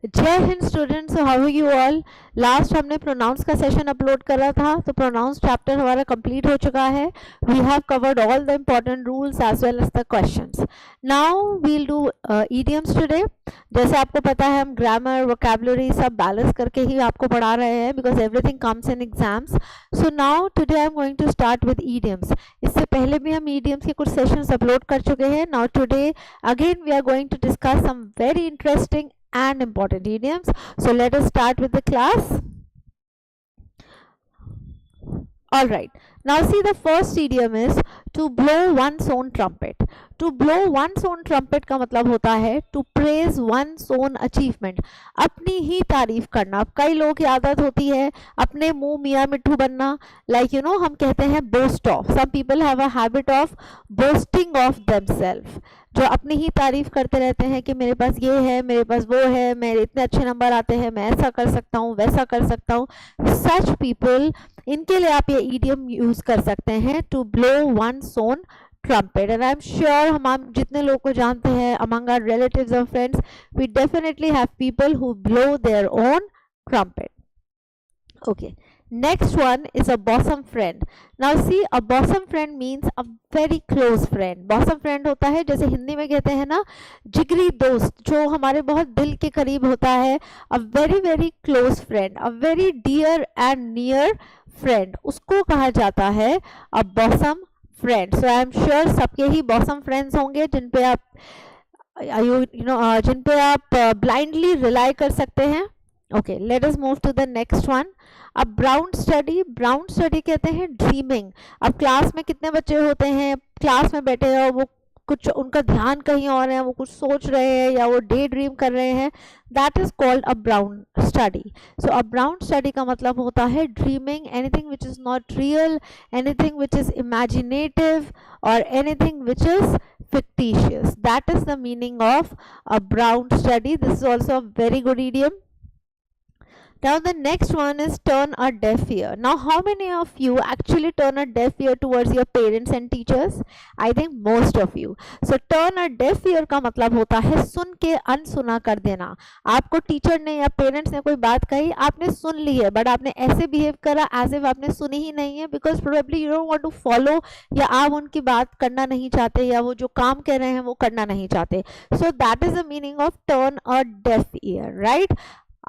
जय Hind students, how are you all. Last हमने pronouns का सेशन अपलोड करा था, तो प्रोनाउंस चैप्टर हमारा कंप्लीट हो चुका है। We have covered all the important rules as well as the questions. Now we'll do idioms today. जैसे आपको पता है हम ग्रामर वोकैबुलरी सब बैलेंस करके ही आपको पढ़ा रहे हैं, because everything comes in exams. So now today I am going to start with idioms. इससे पहले भी हम इडियम्स के कुछ सेशंस अपलोड कर चुके हैं। Now today again we are going to discuss some very interesting and important idioms. So let us start with the class. All right, now see, the first idiom is to blow one's own trumpet. To blow one's own trumpet का मतलब होता है to praise one's own achievement, अपनी ही तारीफ करना। अब कई लोगों की आदत होती है अपने मुंह मियाँ मिट्ठू बनना, like you know हम कहते हैं boast of. Some people have a habit of boasting of themselves, जो अपनी ही तारीफ करते रहते हैं कि मेरे पास ये है, मेरे पास वो है, मेरे इतने अच्छे नंबर आते हैं, मैं ऐसा कर सकता हूँ, वैसा कर सकता हूँ। Such people, इनके लिए आप ये idiom यूज कर सकते हैं to blow one's own trumpet. And I'm sure हम जितने लोग को जानते हैं among our relatives or friends, we definitely have people who blow their own trumpet. Okay. Next one is a bosom friend. Now see, a bosom friend means a very close friend. bosom friend होता है, जैसे हिंदी में कहते हैं ना, जिगरी दोस्त, जो हमारे बहुत दिल के करीब होता है। a very very close friend, a very dear and near friend, उसको कहा जाता है a bosom friend. So I am sure सबके ही bosom friends होंगे जिन पे आप जिन पे आप blindly rely कर सकते हैं। Okay, let us move to the next one. अब ब्राउन स्टडी कहते हैं ड्रीमिंग। अब क्लास में कितने बच्चे होते हैं, क्लास में बैठे हैं और वो कुछ उनका ध्यान कहीं और है, वो कुछ सोच रहे हैं या वो डे ड्रीम कर रहे हैं, that is called a brown study. So a brown study का मतलब होता है dreaming, anything which is not real, anything which is imaginative और anything which is fictitious. That is the meaning of a brown study. This is also a very good idiom. Now the next one is turn a deaf ear. Now how many of you actually turn a deaf ear towards your parents and teachers? I think most of you. So turn a deaf ear का मतलब होता है सुन के अनसुना कर देना। आपको teacher ने या पेरेंट्स ने कोई बात कही, आपने सुन ली है बट आपने ऐसे बिहेव करा एज इफ आपने सुनी ही नहीं है, because probably you don't want to follow, या आप उनकी बात करना नहीं चाहते, या वो जो काम कर रहे हैं वो करना नहीं चाहते। सो that is the meaning of turn a deaf year, right.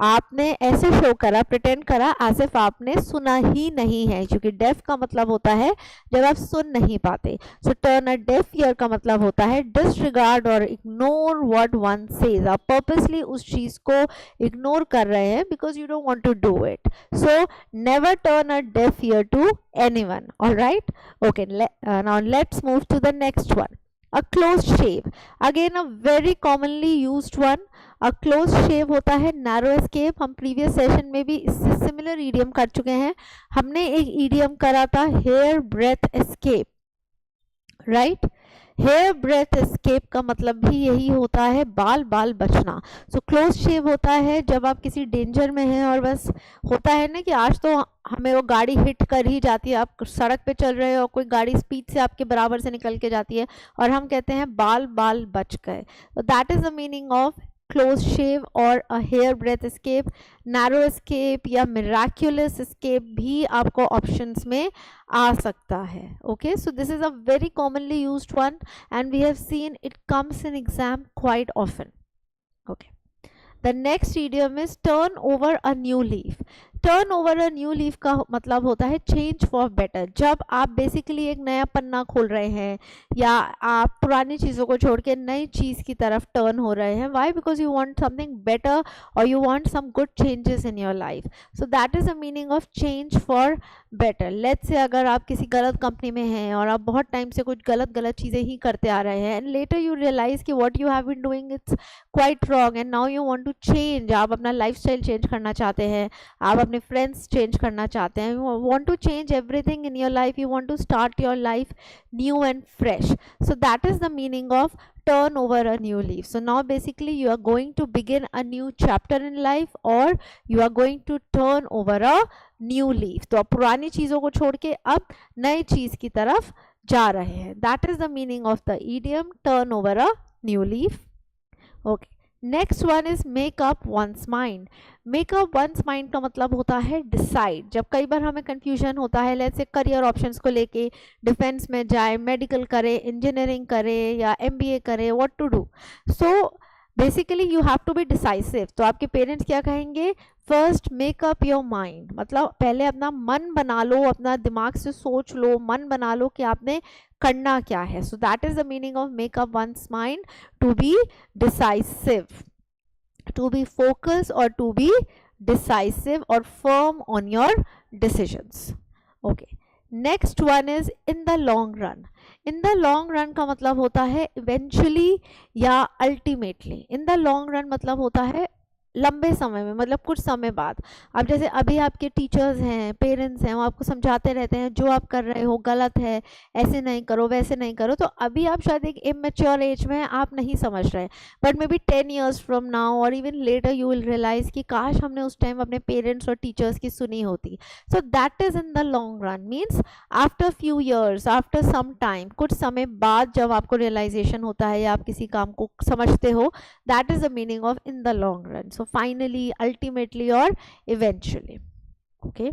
आपने ऐसे शो करा, प्रिटेंड करा एज इफ आपने सुना ही नहीं है, क्योंकि डेफ का मतलब होता है जब आप सुन नहीं पाते। So turn a deaf ear का मतलब होता है डिसरिगार्ड और इग्नोर व्हाट वन सेज। आप पर्पसली उस चीज को इग्नोर कर रहे हैं because you don't want to do it. So never turn a deaf ear to anyone, alright. Okay, now let's move to the next one, a close shave. Again a very commonly used one. a close shave होता है narrow escape. हम previous session में भी इससे similar idiom कर चुके हैं। हमने एक idiom करा था hair breadth escape, right? Hair breadth escape का मतलब भी यही होता है बाल बाल बचना। सो क्लोज शेव होता है जब आप किसी डेंजर में हैं और बस होता है ना कि आज तो हमें वो गाड़ी हिट कर ही जाती है, आप सड़क पे चल रहे हो और कोई गाड़ी स्पीड से आपके बराबर से निकल के जाती है और हम कहते हैं बाल बाल बच गए। तो that is the meaning of close shave और a hair breadth escape. Narrow escape या मिराक्युलस एस्केप भी आपको ऑप्शंस में आ सकता है। Okay, so this is a very commonly used one and we have seen it comes in exam quite often. Okay, the next idiom is turn over a new leaf. Turn over a new leaf का मतलब होता है change for better. जब आप basically एक नया पन्ना खोल रहे हैं या आप पुरानी चीज़ों को छोड़ के नई चीज़ की तरफ टर्न हो रहे हैं, why? Because you want something better और you want some good changes in your life. So that is the meaning of change for better. Let's say अगर आप किसी गलत कंपनी में हैं और आप बहुत टाइम से कुछ गलत चीज़ें ही करते आ रहे हैं एंड लेटर यू रियलाइज कि what you have been doing it's quite wrong and now you want to change. आप अपना लाइफस्टाइल चेंज करना चाहते हैं, आप अपने फ्रेंड्स चेंज करना चाहते हैं, you want to change everything in your life, you want to start your life new and fresh. So that is the meaning of turn over a new leaf. So now basically you are going to begin a new chapter in life or you are going to turn over a new leaf. तो आप पुरानी चीज़ों को छोड़ के अब नई चीज़ की तरफ जा रहे हैं। That is the meaning of the idiom turn over a new leaf. Okay, next one is make up one's mind. Make up one's mind का मतलब होता है डिसाइड। जब कई बार हमें कंफ्यूजन होता है, लेट्स से करियर ऑप्शंस को लेके, डिफेंस में जाए, मेडिकल करे, इंजीनियरिंग करे या एमबीए करे, what to do. So basically you have to be decisive. तो आपके पेरेंट्स क्या कहेंगे, first make up your mind, मतलब पहले अपना मन बना लो, अपना दिमाग से सोच लो, मन बना लो कि आपने करना क्या है। So that is the meaning of make up one's mind, to be decisive, to be focused or to be decisive or firm on your decisions. Okay, next one is in the long run. In the long run का मतलब होता है eventually या ultimately. In the long run मतलब होता है लंबे समय में, मतलब कुछ समय बाद। अब जैसे अभी आपके टीचर्स हैं, पेरेंट्स हैं, वो आपको समझाते रहते हैं जो आप कर रहे हो गलत है, ऐसे नहीं करो, वैसे नहीं करो। तो अभी आप शायद एक इमेच्योर एज में आप नहीं समझ रहे, but maybe 10 years from now और even later you will realise कि काश हमने उस टाइम अपने पेरेंट्स और टीचर्स की सुनी होती। So that is in the long run, means after few years, after some time, कुछ समय बाद जब आपको रियलाइजेशन होता है या आप किसी काम को समझते हो, that is the meaning of in the long run. So finally, ultimately or eventually. Okay,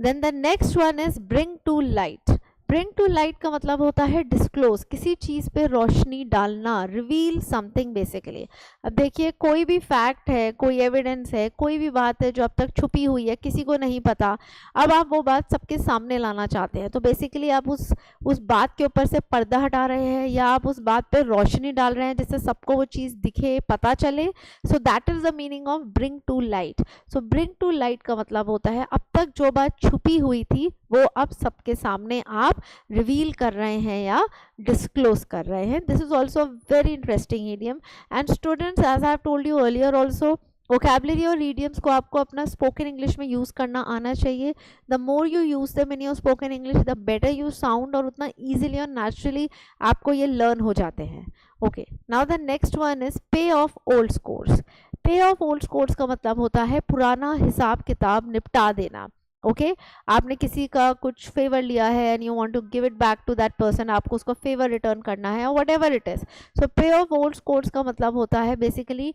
then the next one is bring to light. Bring to light का मतलब होता है disclose, किसी चीज़ पे रोशनी डालना, reveal something basically. अब देखिए कोई भी फैक्ट है, कोई एविडेंस है, कोई भी बात है जो अब तक छुपी हुई है, किसी को नहीं पता, अब आप वो बात सबके सामने लाना चाहते हैं। तो बेसिकली आप उस बात के ऊपर से पर्दा हटा रहे हैं या आप उस बात पे रोशनी डाल रहे हैं जिससे सबको वो चीज़ दिखे, पता चले। So that is the meaning of bring to light. So bring to light का मतलब होता है अब तक जो बात छुपी हुई थी वो अब सबके सामने आप रिवील कर रहे हैं या डिस्क्लोज कर रहे हैं। This is also very interesting idiom. And students, as I have told you earlier also, vocabulary और इडियम्स को आपको अपना स्पोकन इंग्लिश में यूज़ करना आना चाहिए। The more you use them in your spoken English, the better you sound, और उतना ईजिली और नेचुरली आपको ये लर्न हो जाते हैं। Okay, now the next one is पे ऑफ ओल्ड स्कोर्स। पे ऑफ ओल्ड स्कोर्स का मतलब होता है पुराना हिसाब किताब निपटा देना। ओके, आपने किसी का कुछ फेवर लिया है and you want to give it back to that person, आपको उसका फेवर रिटर्न करना है, whatever it is. So pay off old scores का मतलब होता है बेसिकली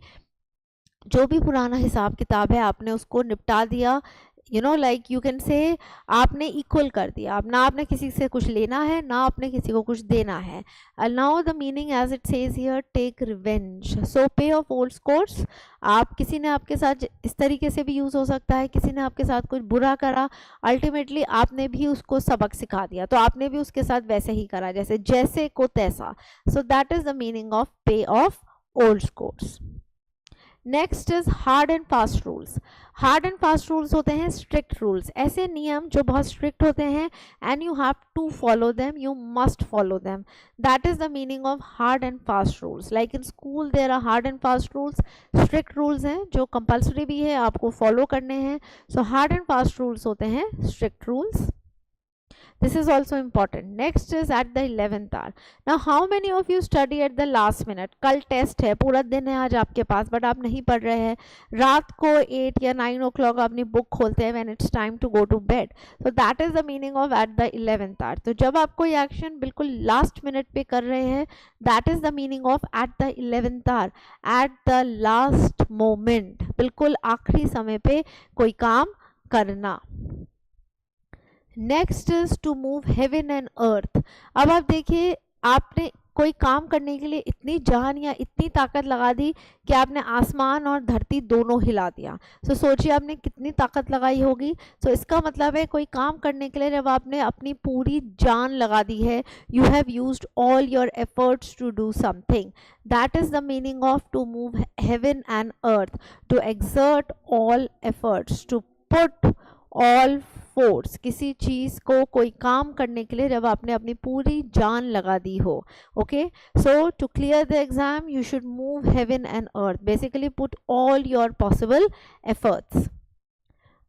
जो भी पुराना हिसाब किताब है आपने उसको निपटा दिया। You know, like you can say आपने इक्वल कर दिया, अब ना आपने किसी से कुछ लेना है ना आपने किसी को कुछ देना है। Now the meaning as it says here, take revenge. So pay off old scores, आप किसी ने आपके साथ इस तरीके से भी यूज़ हो सकता है, किसी ने आपके साथ कुछ बुरा करा, अल्टीमेटली आपने भी उसको सबक सिखा दिया तो आपने भी उसके साथ वैसे ही करा, जैसे जैसे को तैसा। So that is the meaning of pay off old scores. Next is hard and fast rules. Hard and fast rules होते हैं स्ट्रिक्ट रूल्स, ऐसे नियम जो बहुत स्ट्रिक्ट होते हैं and you have to follow them, you must follow them. That is the meaning of hard and fast rules. Like in school there are hard and fast rules, strict rules हैं जो compulsory भी है, आपको follow करने हैं। So hard and fast rules होते हैं strict rules. This is also important. Next is at the 11th hour. Now how many of you study at the last minute? कल टेस्ट है, पूरा दिन है आज आपके पास, बट आप नहीं पढ़ रहे हैं, रात को 8 या 9 o'clock अपनी बुक खोलते हैं when it's time to go to bed. So that is the meaning of at the 11th hour. तो जब आप कोई एक्शन बिल्कुल लास्ट मिनट पे कर रहे हैं, that is the meaning of at the 11th hour. At the last moment, बिल्कुल आखिरी समय पे कोई काम करना। Next is to move heaven and earth. अब आप देखिए, आपने कोई काम करने के लिए इतनी जान या इतनी ताकत लगा दी कि आपने आसमान और धरती दोनों हिला दिया। सो सोचिए आपने कितनी ताकत लगाई होगी। सो इसका मतलब है कोई काम करने के लिए जब आपने अपनी पूरी जान लगा दी है, you have used all your efforts to do something. That is the meaning of to move heaven and earth, to exert all efforts, to put all force. किसी चीज़ को कोई काम करने के लिए जब आपने अपनी पूरी जान लगा दी हो। Okay, so to clear the exam you should move heaven and earth, basically put all your possible efforts.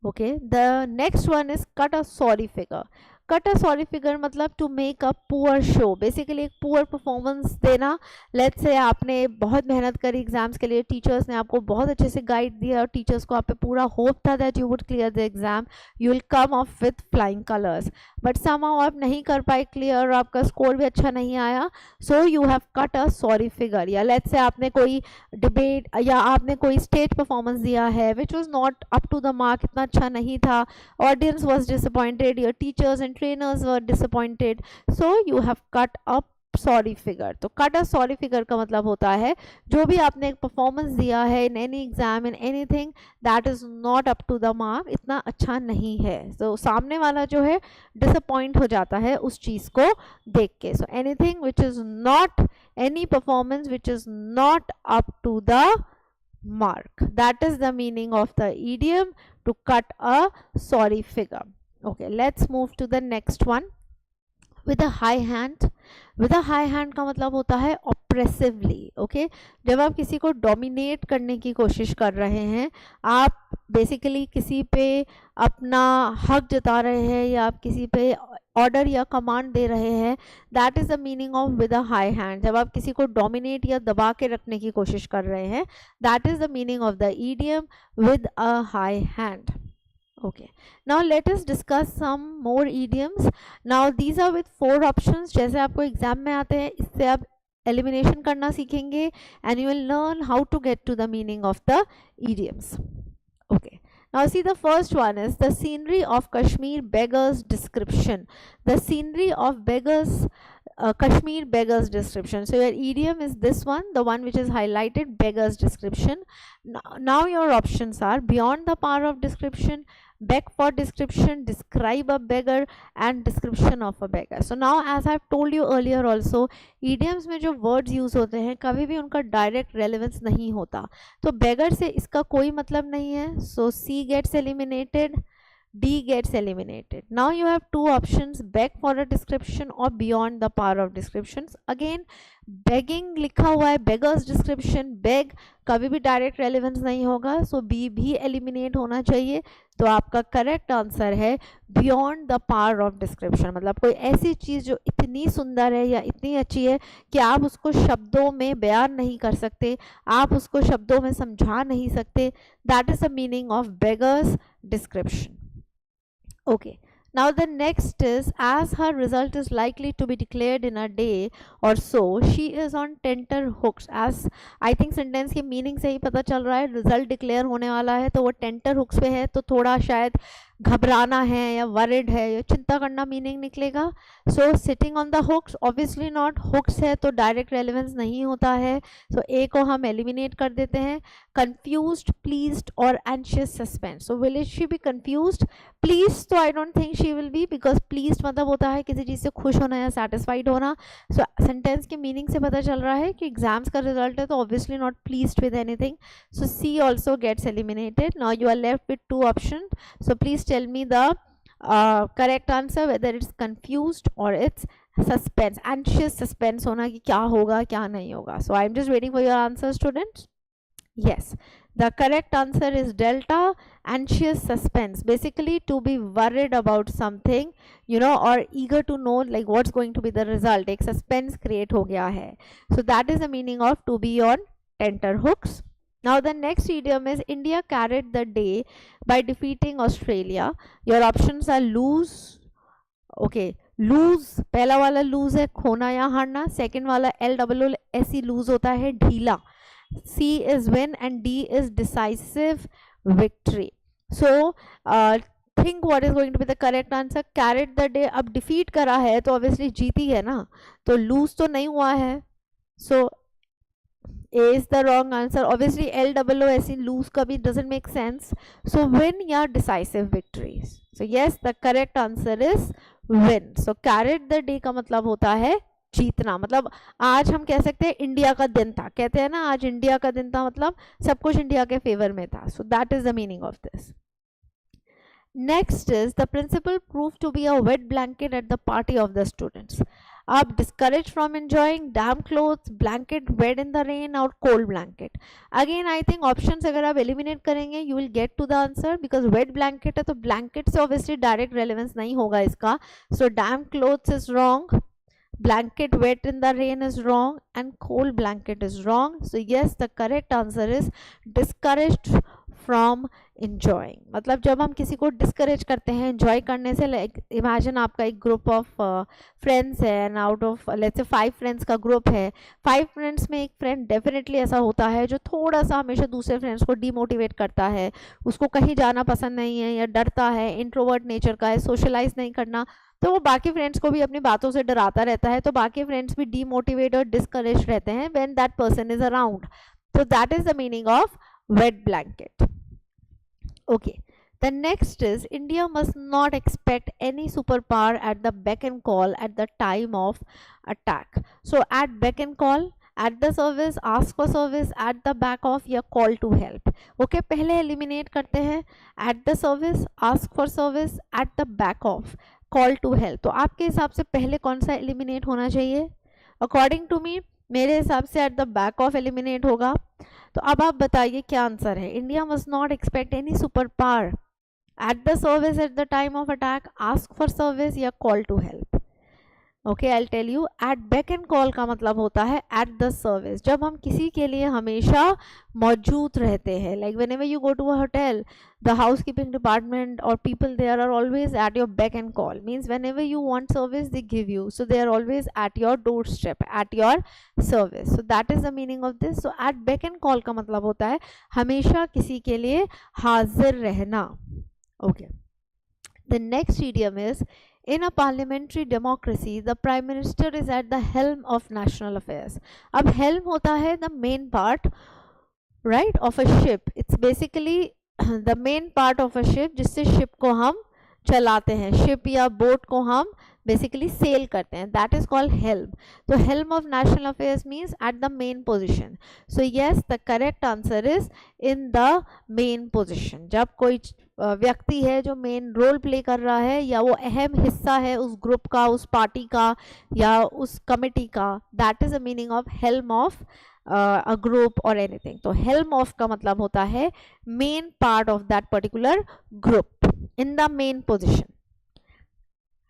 Okay, the next one is cut a sorry figure. Cut a sorry figure मतलब to make a poor show, basically एक poor performance देना। Let's say आपने बहुत मेहनत करी exams के लिए, teachers ने आपको बहुत अच्छे से गाइड दिया और टीचर्स को आप पे पूरा होप था that you would clear the exam, you will come of with flying colours, but somehow आप नहीं कर पाए क्लियर और आपका स्कोर भी अच्छा नहीं आया, सो you have cut a sorry figure. या लेट्स से आपने कोई डिबेट या आपने कोई स्टेज परफॉर्मेंस दिया है which was not up to the mark, इतना अच्छा नहीं था, audience was disappointed, your teachers and trainers were disappointed, so you have cut a sorry figure. तो कट अ सॉरी फिगर का मतलब होता है जो भी आपने एक परफॉर्मेंस दिया है in any exam in anything that is not up to the mark, इतना अच्छा नहीं है, तो सामने वाला जो है डिसअपॉइंट हो जाता है उस चीज को देख के। So anything which is not, any performance which is not up to the mark, that is the meaning of the idiom to cut a sorry figure. Okay, let's move to the next one. With a high hand, with a high hand का मतलब होता है oppressively. okay, जब आप किसी को dominate करने की कोशिश कर रहे हैं, आप बेसिकली किसी पे अपना हक जता रहे हैं या आप किसी पे ऑर्डर या कमांड दे रहे हैं, that is the meaning of with a high hand. जब आप किसी को डोमिनेट या दबा के रखने की कोशिश कर रहे हैं, that is the meaning of the idiom with a high hand. okay, now let us discuss some more idioms. Now these are with 4 options, जैसे आपको एग्जाम में आते हैं इससे आप एलिमिनेशन करना सीखेंगे and you will learn how to get to the meaning of the idioms. okay, now see the first one is the scenery of Kashmir beggars description. The scenery of beggars Kashmir beggars description. So your idiom is this one, the one which is highlighted, beggars description. Now your options are beyond the power of description, beg for description, describe a beggar and description of a beggar. So now as I have told you earlier also, idioms में जो words use होते हैं कभी भी उनका direct relevance नहीं होता, तो beggar से इसका कोई मतलब नहीं है, so C gets eliminated, D gets eliminated. Now you have 2 options, beg for a description or beyond the power of descriptions. Again begging लिखा हुआ है, beggars description, beg कभी भी डायरेक्ट रेलेवेंस नहीं होगा, सो बी भी एलिमिनेट होना चाहिए। तो आपका करेक्ट आंसर है beyond the power of description, मतलब कोई ऐसी चीज़ जो इतनी सुंदर है या इतनी अच्छी है कि आप उसको शब्दों में बयान नहीं कर सकते, आप उसको शब्दों में समझा नहीं सकते, that is the meaning of beggars description. okay, now the next is as her result is likely to be declared in a day or so, she is on tenter hooks. as I think sentence के meaning से ही पता चल रहा है result declare होने वाला है, तो वो tenter hooks पे है, तो थोड़ा शायद घबराना है या worried है या चिंता करना मीनिंग निकलेगा। So sitting on the hooks obviously not, hooks है तो डायरेक्ट रेलेवेंस नहीं होता है, सो ए को हम एलिमिनेट कर देते हैं। कंफ्यूज्ड, प्लीज्ड और anxious suspense, so will she be confused? Please तो I don't think she will be, because pleased मतलब होता है किसी चीज़ से खुश होना या सेटिस्फाइड होना। सो सेंटेंस के मीनिंग से पता चल रहा है कि एग्जाम्स का रिजल्ट है तो obviously not pleased with anything, so C also gets eliminated. Now you are left with 2 option, so please tell me the correct answer whether it's confused or it's suspense, anxious suspense होना कि क्या होगा क्या नहीं होगा। So I'm just waiting for your answer students. Yes, the correct answer is delta, anxious suspense, basically to be worried about something, you know, or eager to know like what's going to be the result, एक suspense create हो गया है, so that is the meaning of to be on tenter hooks. Now the next idiom is India carried the day by defeating Australia. Your options are lose, okay, lose पहला वाला lose है खोना या हारना, second वाला LWS lose होता है ढीला, C is win and D is decisive victory. So think what is going to be the correct answer. carried the day, अब defeat करा है तो obviously जीती है ना, तो lose तो नहीं हुआ है, so A is the wrong answer. Obviously LWS lose kabhi doesn't make sense, so win ya decisive victories. So yes, the correct answer is win. So carried the day का मतलब होता है जीतना, मतलब आज हम कह सकते हैं इंडिया का दिन था, कहते हैं ना आज इंडिया का दिन था, मतलब सब कुछ इंडिया के फेवर में था, so that is the meaning of this. Next is the principal proved to be a wet blanket at the party of the students. आप discourage from enjoying, damp clothes, blanket wet in the rain और cold blanket. Again I think options अगर आप eliminate करेंगे you will get to the answer, because wet blanket है तो blanket से obviously direct relevance नहीं होगा इसका। So damn clothes is wrong, blanket wet in the rain is wrong, and cold blanket is wrong. So yes, the correct answer is discouraged from enjoying। मतलब जब हम किसी को डिस्करेज करते हैं एंजॉय करने से, लाइक इमेजिन आपका एक ग्रुप ऑफ फ्रेंड्स है and out of let's say 5 friends का ग्रुप है, 5 फ्रेंड्स में एक फ्रेंड डेफिनेटली ऐसा होता है जो थोड़ा सा हमेशा दूसरे फ्रेंड्स को डीमोटिवेट करता है, उसको कहीं जाना पसंद नहीं है या डरता है, इंट्रोवर्ट नेचर का है, सोशलाइज नहीं करना, तो वो बाकी फ्रेंड्स को भी अपनी बातों से डराता रहता है, तो बाकी फ्रेंड्स भी डीमोटिवेट और डिस्करेज रहते हैं when that person is around. So that is the meaning of wet blanket. Okay, the next is India must not expect any superpower at the beck and call at the time of attack. So at beck and call, at the service, ask for service, at the back of या call to help. Okay, पहले eliminate करते हैं at the service, ask for service, at the back of, call to help। तो आपके हिसाब से पहले कौन सा eliminate होना चाहिए? According to me, मेरे हिसाब से at the back of eliminate होगा। तो अब आप बताइए क्या आंसर है। India must not expect any super power at the service at the time of attack, ask for service या call to help. Okay, I will tell you. At back end call का मतलब होता है eight the service, जब हम किसी के लिए हमेशा मौजूद रहते हैं, like whenever you go to a hotel, the housekeeping department or people there are always at your beck and call, means whenever you want service they give you, so they are always at your doorstep, at your service, so that is the meaning of this। so at beck and call का मतलब होता है हमेशा किसी के लिए हाजिर रहना। okay, the next idiom is in a parliamentary democracy the prime minister is at the helm of national affairs। अब helm होता है the main part right of a ship, it's basically the main part of a ship जिससे ship को हम चलाते हैं, ship या boat को हम basically sail करते हैं, that is called helm। तो helm of national affairs means at the main position। so yes, the correct answer is in the main position। जब कोई व्यक्ति है जो मेन रोल प्ले कर रहा है या वो अहम हिस्सा है उस ग्रुप का, उस पार्टी का या उस कमिटी का, that is the meaning of helm of a group और एनीथिंग। तो हेल्म ऑफ का मतलब होता है main part of that particular group, in the main position.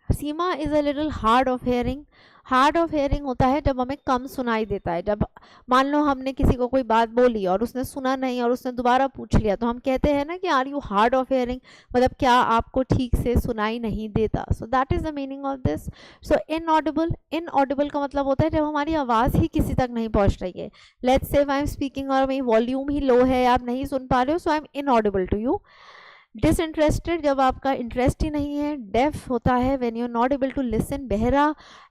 Seema is a little hard of hearing. Hard of hearing होता है जब हमें कम सुनाई देता है। जब मान लो हमने किसी को कोई बात बोली और उसने सुना नहीं और उसने दोबारा पूछ लिया, तो हम कहते हैं ना कि are you hard of hearing, मतलब क्या आपको ठीक से सुनाई नहीं देता। So that is the meaning of this. So inaudible, inaudible का मतलब होता है जब हमारी आवाज़ ही किसी तक नहीं पहुंच रही है। Let's say I am speaking और मेरी वॉल्यूम ही लो है, आप नहीं सुन पा रहे हो, so I am inaudible to you. Disinterested, जब आपका इंटरेस्ट ही नहीं है। डेफ होता है when you are not able to listen, बहरा।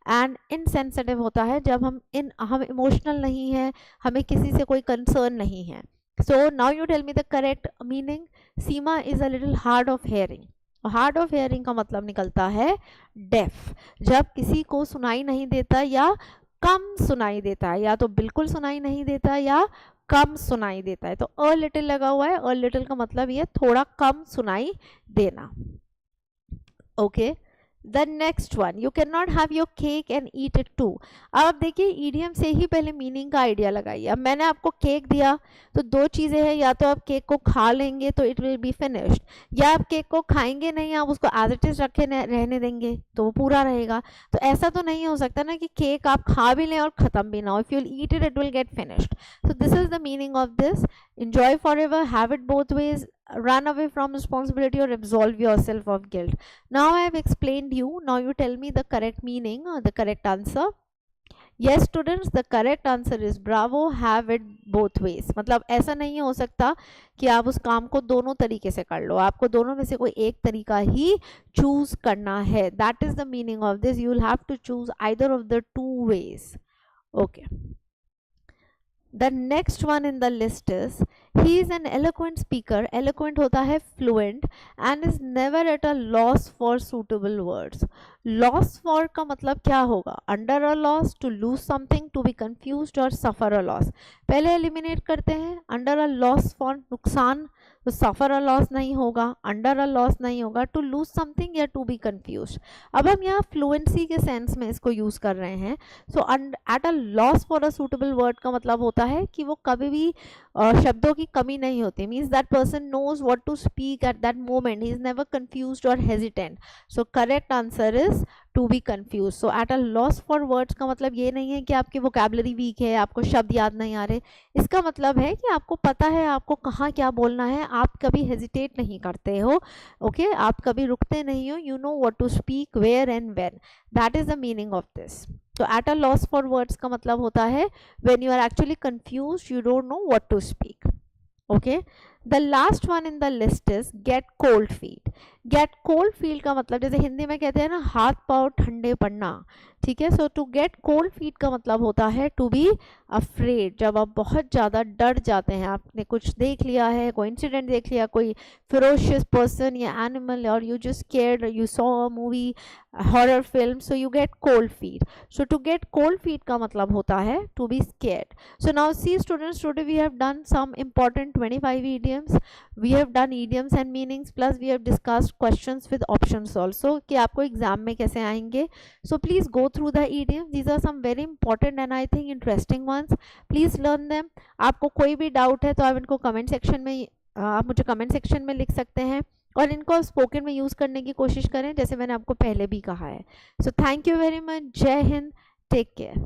एंड इनसेंसिटिव होता है जब हम इमोशनल नहीं है, हमें किसी से कोई कंसर्न नहीं है। So now you tell me the correct meaning. Seema is a little hard of hearing. Hard of hearing का मतलब निकलता है डेफ, जब किसी को सुनाई नहीं देता या कम सुनाई देता है, या तो बिल्कुल सुनाई नहीं देता या कम सुनाई देता है। तो अ लिटिल लगा हुआ है, अ लिटिल का मतलब ये थोड़ा कम सुनाई देना। Okay, the next one, you can not have your cake and eat it too. अब आप देखिए ईडियम से ही पहले मीनिंग का आइडिया लगाइए। अब मैंने आपको केक दिया तो दो चीज़ें हैं, या तो आप केक को खा लेंगे तो इट विल बी फिनिश्ड, या आप केक को खाएंगे नहीं, आप उसको एज इट इज रखे रहने देंगे तो वो पूरा रहेगा। तो ऐसा तो नहीं हो सकता ना कि केक आप खा भी लें और ख़त्म भी ना हो। If you will eat it, it will get finished. So this is the meaning of this. enjoy forever, have it both ways, run away from responsibility or absolve yourself of guilt। now I have explained you, now you tell me the correct meaning or the correct answer। yes students, the correct answer is bravo, have it both ways। मतलब ऐसा नहीं हो सकता कि आप उस काम को दोनों तरीके से कर लो, आपको दोनों में से कोई एक तरीका ही चूज करना है। that is the meaning of this, you will have to choose either of the two ways। okay, the next one in the list is he is an eloquent speaker। eloquent होता है fluent and is never at a loss for suitable words। loss for का मतलब क्या होगा? under a loss, to lose something, to be confused or suffer a loss। पहले eliminate करते हैं। under a loss for नुकसान तो सफ़र अ लॉस नहीं होगा, अंडर अ लॉस नहीं होगा, टू लूज समथिंग या टू बी कंफ्यूज। अब हम यहाँ फ्लुएंसी के सेंस में इसको यूज़ कर रहे हैं। So at a loss for a suitable word का मतलब होता है कि वो कभी भी शब्दों की कमी नहीं होती, means that person knows what to speak at that moment, he is never confused और hesitant. So correct answer is to be confuse. So at a loss for words का मतलब ये नहीं है कि आपकी वोकैबुलरी वीक है, आपको शब्द याद नहीं आ रहे। इसका मतलब है कि आपको पता है आपको कहाँ क्या बोलना है, आप कभी हेजिटेट नहीं करते हो, ओके आप कभी रुकते नहीं हो, you know what to speak where and when, that is the meaning of this. तो at a loss for words का मतलब होता है when you are actually confuse, you don't know what to speak, okay. The last one in the list is get cold feet. Get cold feet का मतलब जैसे हिंदी में कहते हैं ना हाथ पांव ठंडे पड़ना, ठीक है। सो टू गेट कोल्ड फीट का मतलब होता है टू बी अफ्रेड, जब आप बहुत ज़्यादा डर जाते हैं, आपने कुछ देख लिया है, कोई इंसिडेंट देख लिया, कोई फिरोशियस पर्सन या एनिमल, और you just scared, you saw a movie, horror film, so you get cold feet. So to get cold feet का मतलब होता है to be scared. So now see students, today we have done some important 25 idioms. We have done idioms and meanings, plus we have discussed questions with options also कि आपको exam में कैसे आएंगे. So please go through the idioms. These are some very important and I think interesting ones. Please learn them. आपको कोई भी doubt है तो आप इनको कमेंट सेक्शन में आप मुझे कमेंट सेक्शन में लिख सकते हैं, और इनको स्पोकन में यूज़ करने की कोशिश करें जैसे मैंने आपको पहले भी कहा है. So thank you very much. जय हिंद. Take care.